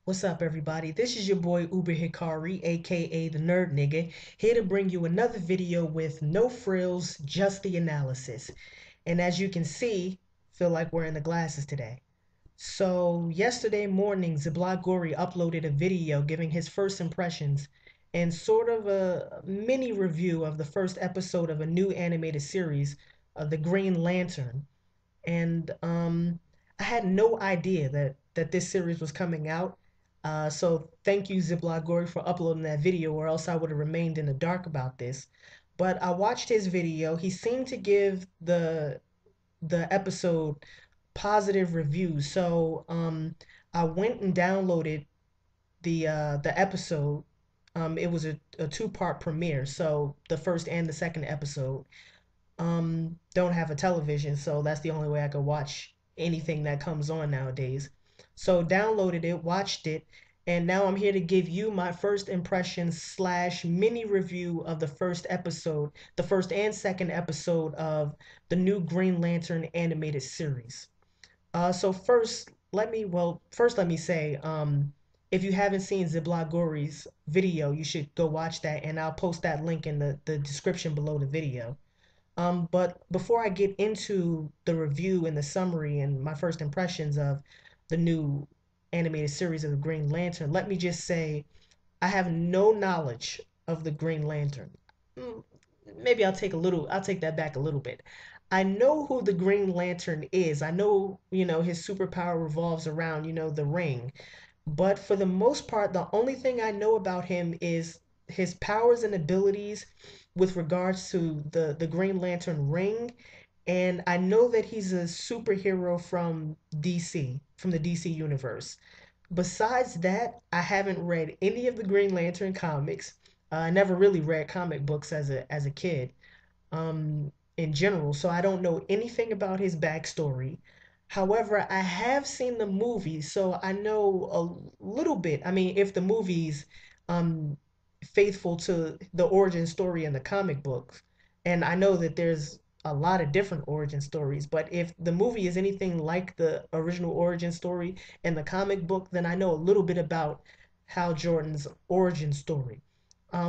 What's up, everybody? This is your boy Uber Hikari, aka the Nerd Nigga, here to bring you another video with no frills, just the analysis. And as you can see, feel like wearing the glasses today. So, yesterday morning, Ziblot Gori uploaded a video giving his first impressions and sort of a mini review of the first episode of a new animated series, The Green Lantern. And I had no idea that this series was coming out. So thank you, Ziblagori, for uploading that video, or else I would have remained in the dark about this. But I watched his video. He seemed to give the episode positive reviews. So I went and downloaded the episode. It was a two-part premiere, so the first and the second episode. Don't have a television, so that's the only way I could watch anything that comes on nowadays. So downloaded it, watched it, and now I'm here to give you my first impression slash mini review of the first episode, the first and second episode of the new Green Lantern animated series. So first let me say, if you haven't seen Ziblagori's video, you should go watch that, and I'll post that link in the description below the video. But before I get into the review and the summary and my first impressions of the new animated series of the Green Lantern, let me just say I have no knowledge of the Green Lantern. Mm, Maybe I'll take that back a little bit. I know who the Green Lantern is. I know, his superpower revolves around, the ring. But for the most part, the only thing I know about him is his powers and abilities with regards to the Green Lantern ring. And I know that he's a superhero from DC, from the DC universe. Besides that, I haven't read any of the Green Lantern comics. I never really read comic books as a kid, in general, so I don't know anything about his backstory. However, I have seen the movie, so I know a little bit. I mean, if the movie's um faithful to the origin story in the comic books, and I know that there's a lot of different origin stories, but if the movie is anything like the original origin story in the comic book, then I know a little bit about Hal Jordan's origin story.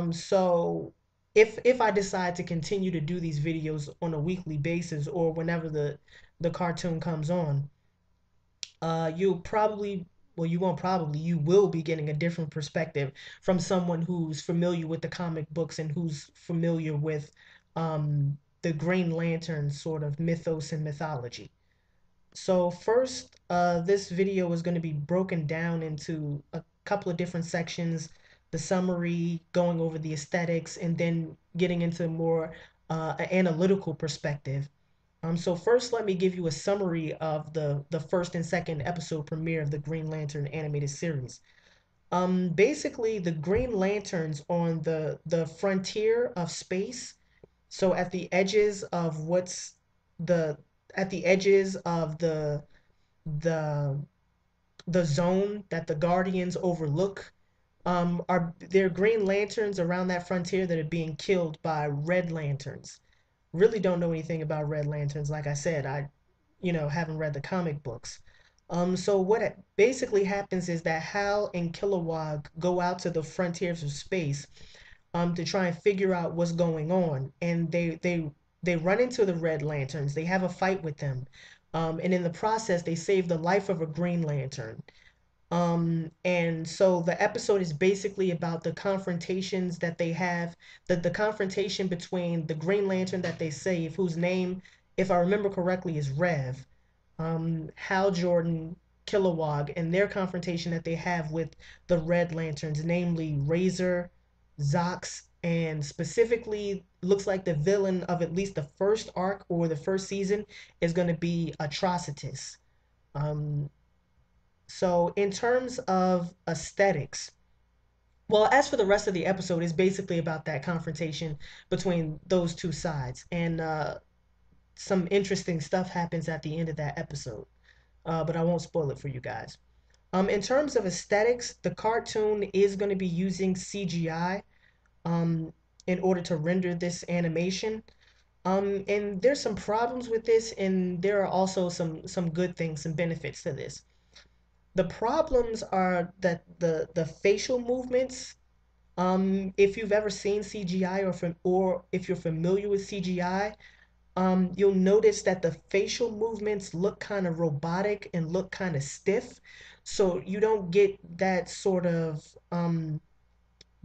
So if I decide to continue to do these videos on a weekly basis or whenever the cartoon comes on, you'll probably, well, you won't probably, you will be getting a different perspective from someone who's familiar with the comic books and who's familiar with the Green Lantern sort of mythos and mythology. So first, this video is going to be broken down into a couple of different sections, the summary, going over the aesthetics, and then getting into more an analytical perspective. So first, let me give you a summary of the first and second episode premiere of the Green Lantern animated series. Basically, the Green Lanterns on the frontier of space, so at the edges of the at the edges of the the zone that the Guardians overlook, are there Green Lanterns around that frontier that are being killed by Red Lanterns. Really don't know anything about Red Lanterns. Like I said, I haven't read the comic books. So what it basically happens is that Hal and Kilowog go out to the frontiers of space to try and figure out what's going on, and they run into the Red Lanterns. They have a fight with them, and in the process, they save the life of a Green Lantern. And so the episode is basically about the confrontations that they have, the confrontation between the Green Lantern that they save, whose name, if I remember correctly, is Rev, Hal Jordan, Kilowog, and their confrontation that they have with the Red Lanterns, namely Razor, Zox, and specifically looks like the villain of at least the first arc or the first season is going to be Atrocitus. Um, so in terms of aesthetics, well, as for the rest of the episode, it's basically about that confrontation between those two sides, and some interesting stuff happens at the end of that episode. But I won't spoil it for you guys. In terms of aesthetics, the cartoon is going to be using CGI um, in order to render this animation. And there's some problems with this, and there are also some good things, some benefits to this. The problems are that the facial movements, if you've ever seen CGI or if you're familiar with CGI, you'll notice that the facial movements look kind of robotic and look kind of stiff. So you don't get that sort of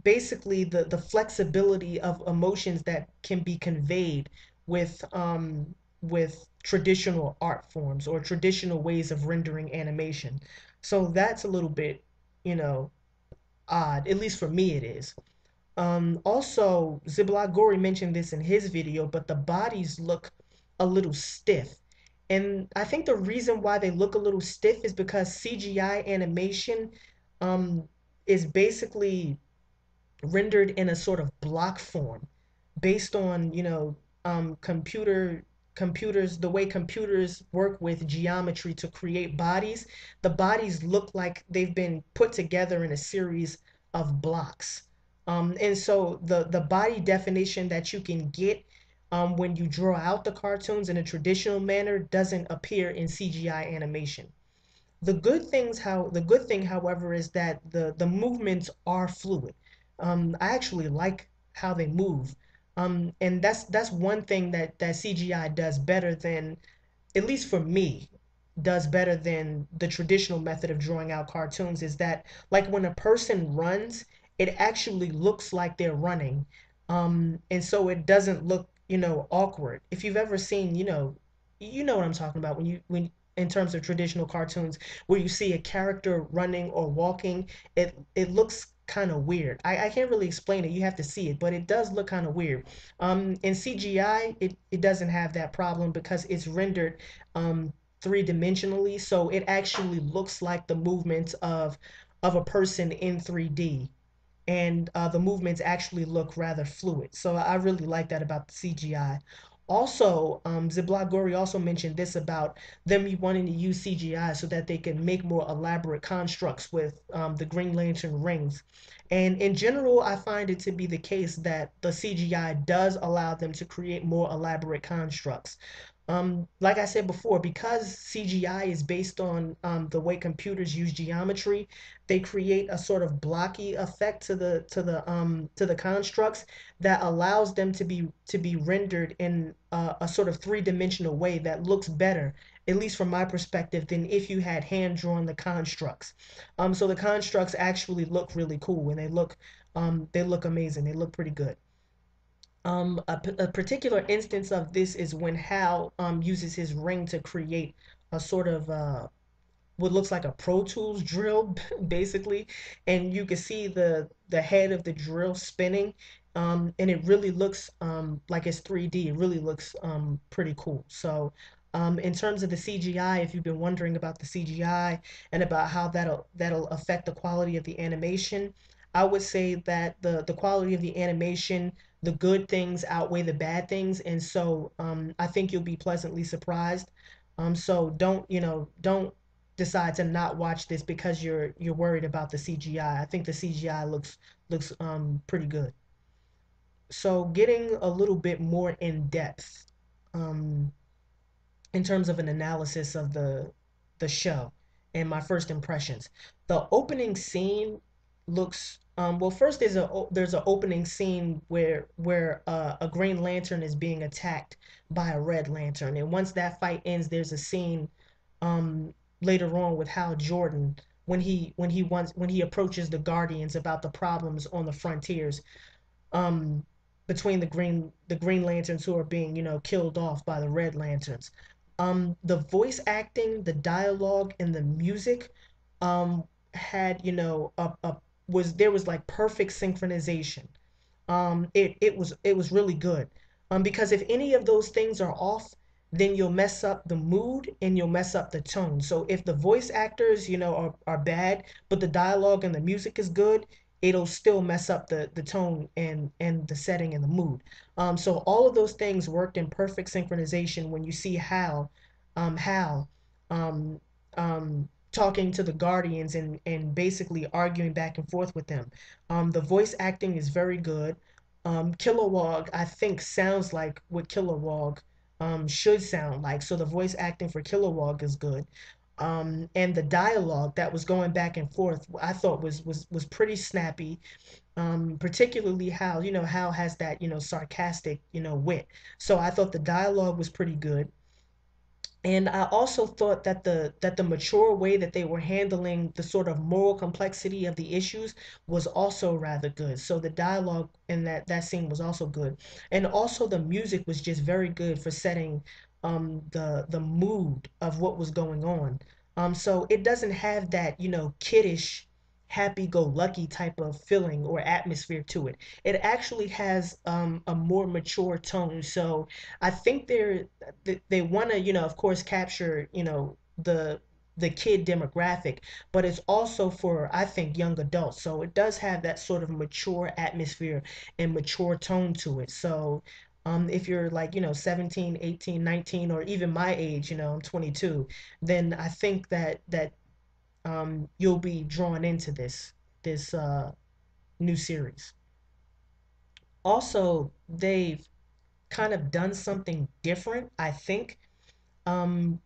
basically the flexibility of emotions that can be conveyed with traditional art forms or traditional ways of rendering animation. So that's a little bit, you know, odd. At least for me it is. Also, Ziblagori mentioned this in his video, but the bodies look a little stiff. And I think the reason why they look a little stiff is because CGI animation um, is basically rendered in a sort of block form based on, computers, the way computers work with geometry to create bodies. The bodies look like they've been put together in a series of blocks. And so the body definition that you can get when you draw out the cartoons in a traditional manner doesn't appear in CGI animation. The good thing, however, is that the movements are fluid. I actually like how they move. And that's one thing that CGI does better than, at least for me, does better than the traditional method of drawing out cartoons, is that like when a person runs, it actually looks like they're running. And so it doesn't look, awkward. If you've ever seen, you know what I'm talking about when in terms of traditional cartoons where you see a character running or walking, it looks kind of weird. I can't really explain it. You have to see it, but it does look kind of weird. In CGI, it doesn't have that problem because it's rendered um, three-dimensionally, so it actually looks like the movements of a person in 3D, and the movements actually look rather fluid. So I really like that about the CGI. Also, Ziblagori also mentioned this about them wanting to use CGI so that they can make more elaborate constructs with the Green Lantern rings. And in general, I find it to be the case that the CGI does allow them to create more elaborate constructs. Like I said before, because CGI is based on the way computers use geometry, they create a sort of blocky effect to the constructs that allows them to be rendered in a sort of three-dimensional way that looks better, at least from my perspective, than if you had hand drawn the constructs. So the constructs actually look really cool and they look amazing. They look pretty good. A particular instance of this is when Hal uses his ring to create a sort of what looks like a Pro Tools drill, basically, and you can see the head of the drill spinning, and it really looks like it's 3D. It really looks pretty cool. So, in terms of the CGI, if you've been wondering about the CGI and about how that'll affect the quality of the animation, I would say that the quality of the animation, the good things outweigh the bad things, and so I think you'll be pleasantly surprised. So don't decide to not watch this because you're worried about the CGI. I think the CGI looks pretty good. So getting a little bit more in depth um, in terms of an analysis of the show and my first impressions. The opening scene looks well. First, there's an opening scene where a Green Lantern is being attacked by a Red Lantern, and once that fight ends, there's a scene um, later on with Hal Jordan when he approaches the Guardians about the problems on the frontiers um, between the Green Lanterns who are being, killed off by the Red Lanterns. The voice acting, the dialogue, and the music had, a was there was like perfect synchronization. It was really good. Because if any of those things are off, then you'll mess up the mood and you'll mess up the tone. So if the voice actors, are bad, but the dialogue and the music is good, it'll still mess up the tone and the setting and the mood. So all of those things worked in perfect synchronization when you see Hal um, talking to the Guardians and basically arguing back and forth with them. The voice acting is very good. Kilowog, I think, sounds like what Kilowog should sound like. So the voice acting for Kilowog is good. And the dialogue that was going back and forth, I thought was pretty snappy. Particularly how, Hal has that, sarcastic, wit. So I thought the dialogue was pretty good. And I also thought that the mature way that they were handling the sort of moral complexity of the issues was also rather good. So the dialogue in that scene was also good. And also the music was just very good for setting the mood of what was going on. So it doesn't have that, kiddish happy-go-lucky type of feeling or atmosphere to it. It actually has a more mature tone. So I think they want to, of course, capture, the kid demographic, but it's also for, I think, young adults. So it does have that sort of mature atmosphere and mature tone to it. So if you're like, 17, 18, 19, or even my age, I'm 22, then I think that you'll be drawn into this new series. Also, they've kind of done something different, I think,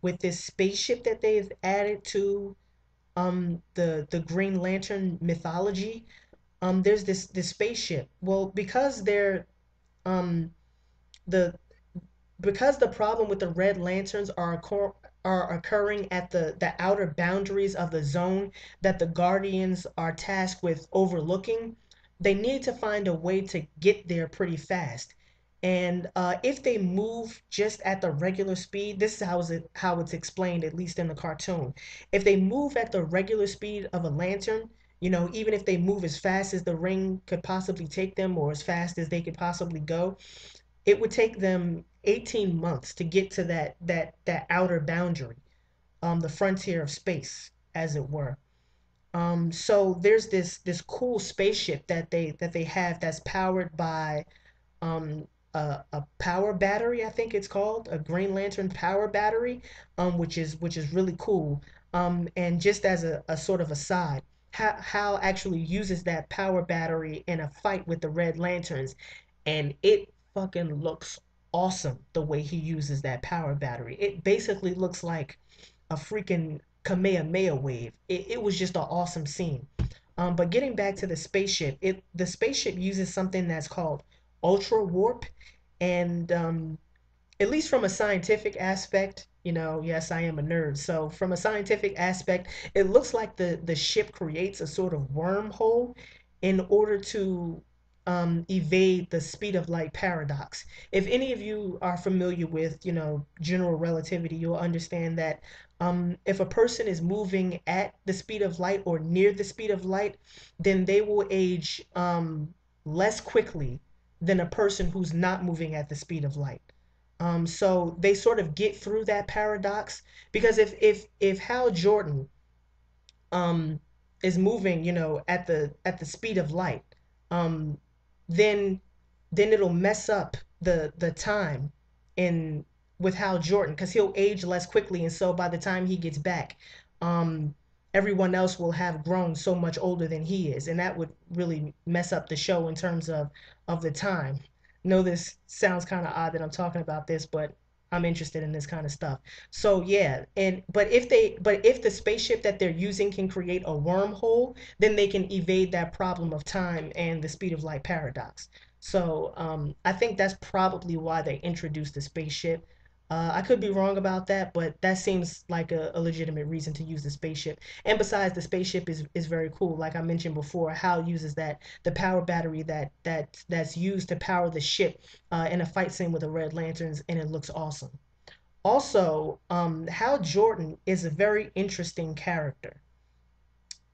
with this spaceship that they've added to the Green Lantern mythology. There's this spaceship. Well, um the because the problem with the Red Lanterns are occurring at the outer boundaries of the zone that the Guardians are tasked with overlooking, they need to find a way to get there pretty fast. And if they move just at the regular speed, this is how it's explained, at least in the cartoon. If they move at the regular speed of a lantern, even if they move as fast as the ring could possibly take them or as fast as they could possibly go, it would take them 18 months to get to that outer boundary, the frontier of space, as it were. So there's this cool spaceship that they have that's powered by a power battery, I think it's called, a Green Lantern power battery, which is really cool. And just as a sort of aside, Hal actually uses that power battery in a fight with the Red Lanterns, and it fucking looks awesome the way he uses that power battery. It basically looks like a freaking Kamehameha wave. It was just an awesome scene. But getting back to the spaceship uses something that's called ultra warp, and at least from a scientific aspect, yes, I am a nerd. So from a scientific aspect, it looks like the ship creates a sort of wormhole in order to evade the speed of light paradox. If any of you are familiar with, general relativity, you'll understand that if a person is moving at the speed of light or near the speed of light, then they will age less quickly than a person who's not moving at the speed of light. So they sort of get through that paradox because if Hal Jordan um is moving, at the speed of light, um then it'll mess up the time in with Hal Jordan because he'll age less quickly, and so by the time he gets back, um everyone else will have grown so much older than he is, and that would really mess up the show in terms of the time. Know this sounds kind of odd that I'm talking about this, but I'm interested in this kind of stuff. So yeah, and but if the spaceship that they're using can create a wormhole, then they can evade that problem of time and the speed of light paradox. So I think that's probably why they introduced the spaceship. I could be wrong about that, but that seems like a legitimate reason to use the spaceship. And besides, the spaceship is very cool. Like I mentioned before, Hal uses the power battery that's used to power the ship in a fight scene with the Red Lanterns, and it looks awesome. Also, Hal Jordan is a very interesting character.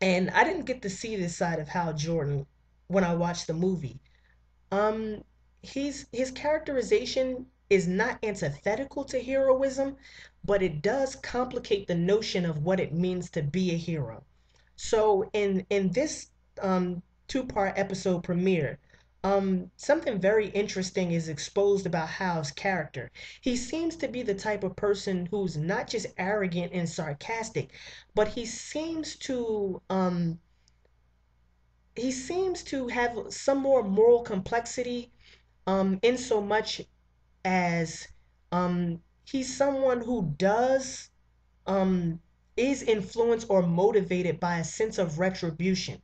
And I didn't get to see this side of Hal Jordan when I watched the movie. Um, his characterization is not antithetical to heroism, but it does complicate the notion of what it means to be a hero. So in this two-part episode premiere, something very interesting is exposed about Hal's character. He seems to be the type of person who's not just arrogant and sarcastic, but he seems to have some more moral complexity, in so much as he's someone who does um is influenced or motivated by a sense of retribution.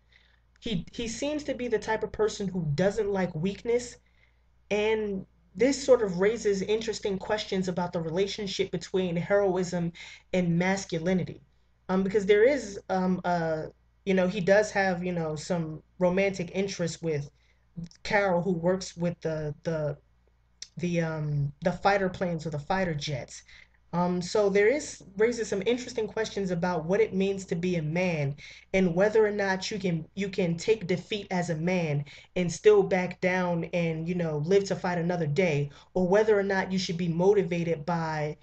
He seems to be the type of person who doesn't like weakness, and this sort of raises interesting questions about the relationship between heroism and masculinity. Because there is he does have, some romantic interest with Carol, who works with the fighter planes or the fighter jets. So there is raises some interesting questions about what it means to be a man, and whether or not you can take defeat as a man and still back down and, live to fight another day, or whether or not you should be motivated by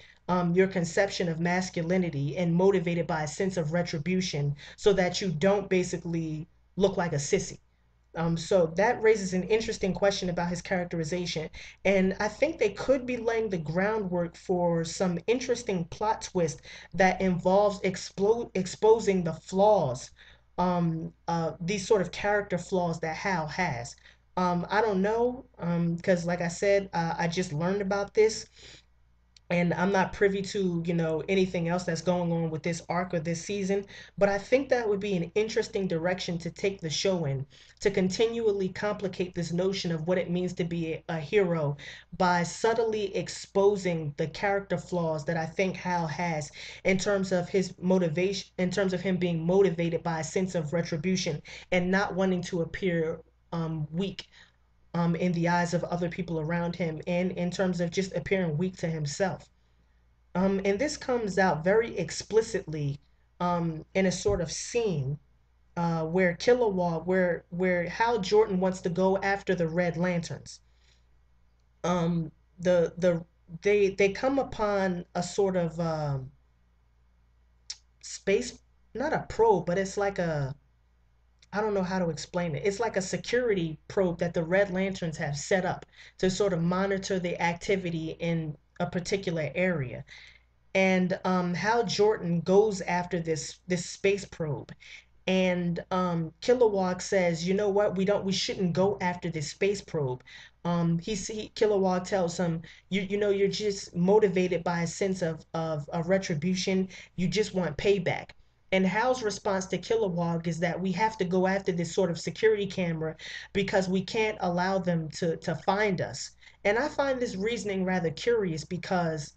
your conception of masculinity and motivated by a sense of retribution, so that you don't basically look like a sissy. So that raises an interesting question about his characterization. And I think they could be laying the groundwork for some interesting plot twist that involves exposing the flaws, these sort of character flaws that Hal has. I don't know, because like I said, I just learned about this, and I'm not privy to, anything else that's going on with this arc or this season, but I think that would be an interesting direction to take the show in, to continually complicate this notion of what it means to be a hero by subtly exposing the character flaws that I think Hal has, in terms of his motivation, in terms of him being motivated by a sense of retribution and not wanting to appear weak in the eyes of other people around him, and in terms of just appearing weak to himself. And this comes out very explicitly in a sort of scene where Kilowog, where Hal Jordan wants to go after the Red Lanterns. The they come upon a sort of space, not a probe, but it's like a, I don't know how to explain it. It's like a security probe that the Red Lanterns have set up to sort of monitor the activity in a particular area. And Hal Jordan goes after this space probe, and Kilowog says, you know what, we shouldn't go after this space probe. Kilowog tells him, you're just motivated by a sense of retribution. You just want payback. And Hal's response to Kilowog is that we have to go after this sort of security camera because we can't allow them to find us. And I find this reasoning rather curious, because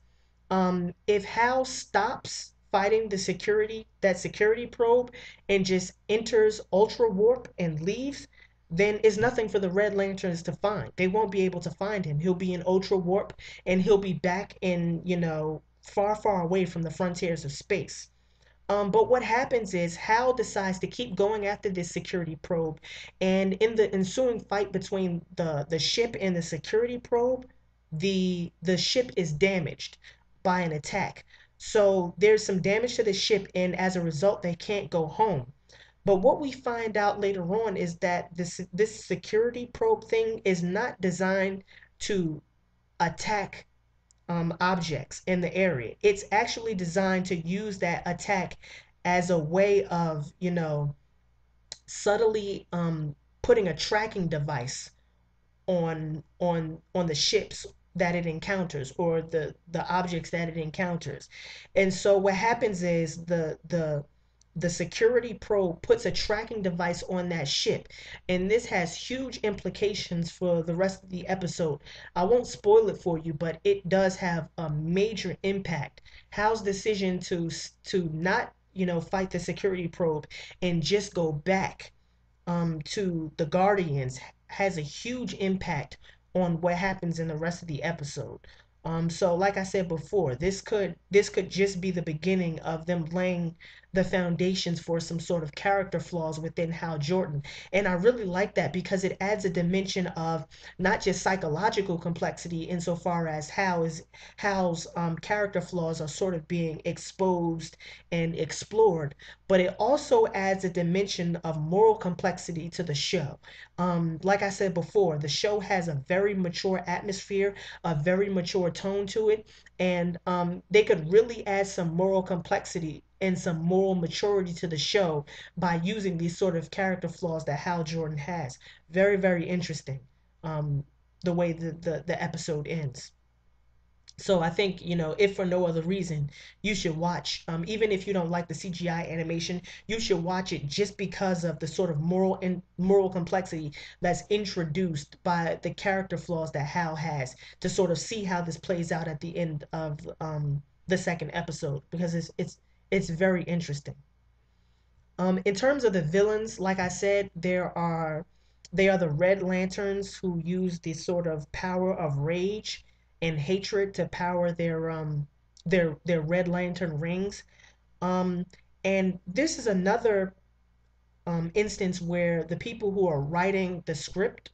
if Hal stops fighting that security probe, and just enters Ultra Warp and leaves, then it's nothing for the Red Lanterns to find. They won't be able to find him. He'll be in Ultra Warp, and he'll be back in, far, far away from the frontiers of space. But what happens is Hal decides to keep going after this security probe, and in the ensuing fight between the ship and the security probe, the ship is damaged by an attack. So there's some damage to the ship, and as a result, they can't go home. But what we find out later on is that this security probe thing is not designed to attack objects in the area. It's actually designed to use that attack as a way of, subtly putting a tracking device on the ships that it encounters, or the objects that it encounters. And so what happens is the security probe puts a tracking device on that ship, and this has huge implications for the rest of the episode. I won't spoil it for you, but it does have a major impact. Hal's decision to not, fight the security probe and just go back to the Guardians has a huge impact on what happens in the rest of the episode. So like I said before, this could just be the beginning of them laying the foundations for some sort of character flaws within Hal Jordan. And I really like that, because it adds a dimension of not just psychological complexity insofar as Hal's character flaws are sort of being exposed and explored, but it also adds a dimension of moral complexity to the show. Like I said before, the show has a very mature atmosphere, a very mature tone to it, and they could really add some moral complexity and some moral maturity to the show by using these sort of character flaws that Hal Jordan has. Very, very interesting, the way the episode ends. So I think, if for no other reason, you should watch. Even if you don't like the CGI animation, you should watch it just because of the sort of moral complexity that's introduced by the character flaws that Hal has, to sort of see how this plays out at the end of the second episode, because it's very interesting. In terms of the villains, like I said, they are the Red Lanterns, who use the sort of power of rage and hatred to power their Red Lantern rings. Um, and this is another instance where the people who are writing the script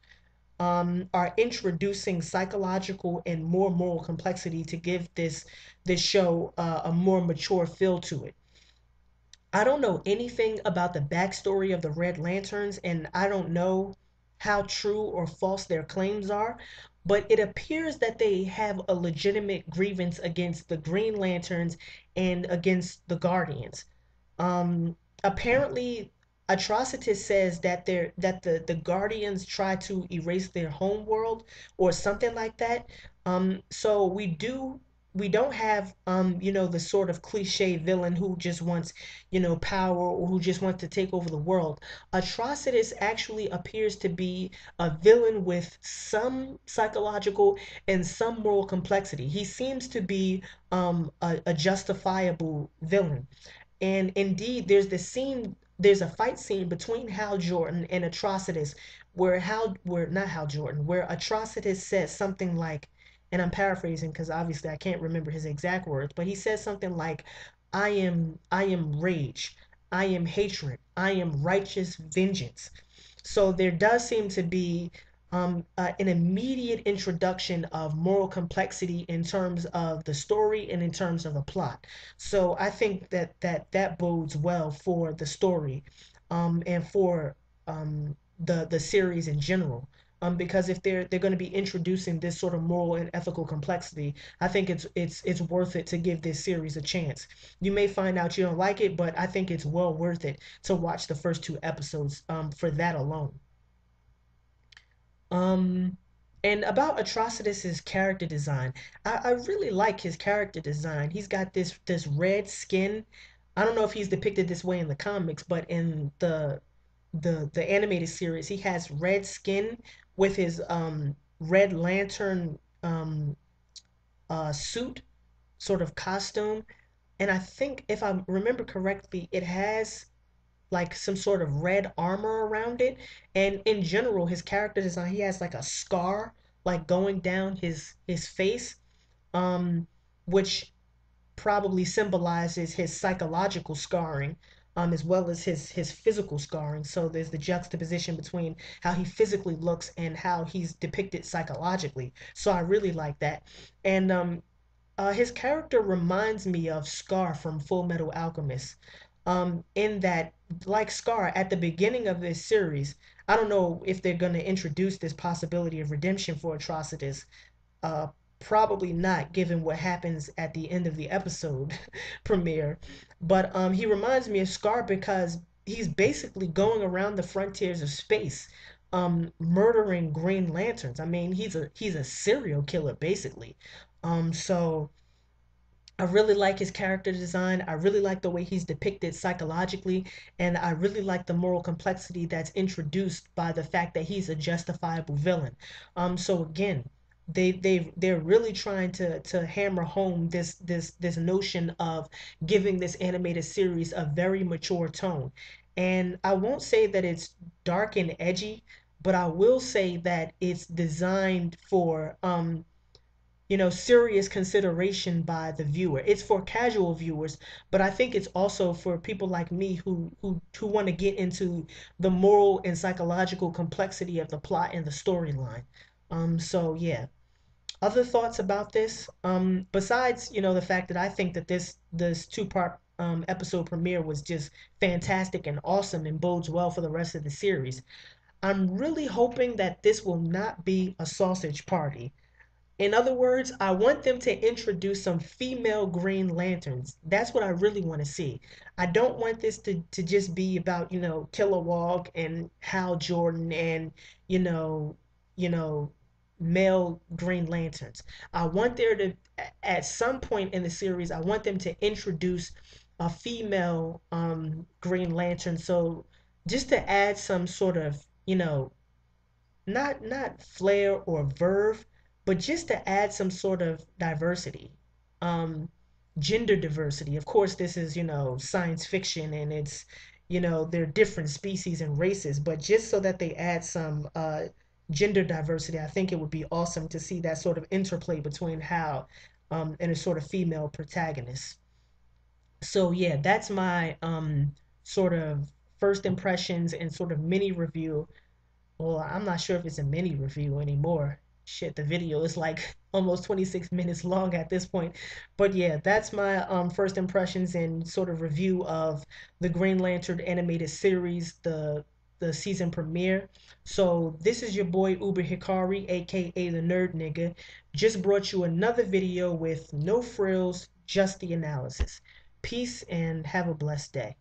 are introducing psychological and more moral complexity to give this show a more mature feel to it. I don't know anything about the backstory of the Red Lanterns, and I don't know how true or false their claims are, but it appears that they have a legitimate grievance against the Green Lanterns and against the Guardians. Apparently, Atrocitus says that the Guardians try to erase their home world or something like that. So we don't have the sort of cliche villain who just wants power, or who just wants to take over the world. Atrocitus actually appears to be a villain with some psychological and some moral complexity. He seems to be a justifiable villain. And indeed, there's a fight scene between Hal Jordan and Atrocitus, where not Hal Jordan, where Atrocitus says something like, and I'm paraphrasing because obviously I can't remember his exact words, but he says something like, I am rage, I am hatred, I am righteous vengeance. So there does seem to be an immediate introduction of moral complexity in terms of the story and in terms of the plot. So I think that bodes well for the story, and for the series in general. Because if they're going to be introducing this sort of moral and ethical complexity, I think it's worth it to give this series a chance. You may find out you don't like it, but I think it's well worth it to watch the first two episodes for that alone. Um, and about Atrocitus's character design, I really like his character design. He's got this red skin. I don't know if he's depicted this way in the comics, but in the animated series, he has red skin with his Red Lantern suit, sort of costume. And I think if I remember correctly, it has like some sort of red armor around it. And in general, his character design, he has like a scar like going down his face, um, which probably symbolizes his psychological scarring, as well as his physical scarring. So there's the juxtaposition between how he physically looks and how he's depicted psychologically. So I really like that. And his character reminds me of Scar from Full Metal Alchemist, in that, like Scar, at the beginning of this series, I don't know if they're going to introduce this possibility of redemption for Atrocitus. Uh, Probably not, given what happens at the end of the episode premiere. But he reminds me of Scar because he's basically going around the frontiers of space, murdering Green Lanterns. I mean, he's a serial killer basically. So I really like his character design. I really like the way he's depicted psychologically, and I really like the moral complexity that's introduced by the fact that he's a justifiable villain. So again, they're really trying to hammer home this notion of giving this animated series a very mature tone. And I won't say that it's dark and edgy, but I will say that it's designed for serious consideration by the viewer. It's for casual viewers, but I think it's also for people like me who want to get into the moral and psychological complexity of the plot and the storyline. So yeah. Other thoughts about this? Besides, the fact that I think that this two-part episode premiere was just fantastic and awesome and bodes well for the rest of the series. I'm really hoping that this will not be a sausage party. In other words, I want them to introduce some female Green Lanterns. That's what I really want to see. I don't want this to just be about, Kilowog and Hal Jordan and, you know, you know, male Green Lanterns. I want there to, at some point in the series, I want them to introduce a female Green Lantern. So just to add some sort of, not flair or verve, but just to add some sort of diversity, um, gender diversity. Of course, this is science fiction, and it's they're different species and races, but just so that they add some gender diversity, I think it would be awesome to see that sort of interplay between Hal and a sort of female protagonist. So yeah, that's my sort of first impressions and sort of mini review. Well, I'm not sure if it's a mini review anymore. Shit, the video is like almost 26 minutes long at this point. But yeah, that's my first impressions and sort of review of the Green Lantern animated series, the season premiere. So this is your boy Uber Hikari, aka the Nerd Nigga. Just brought you another video with no frills, just the analysis. Peace and have a blessed day.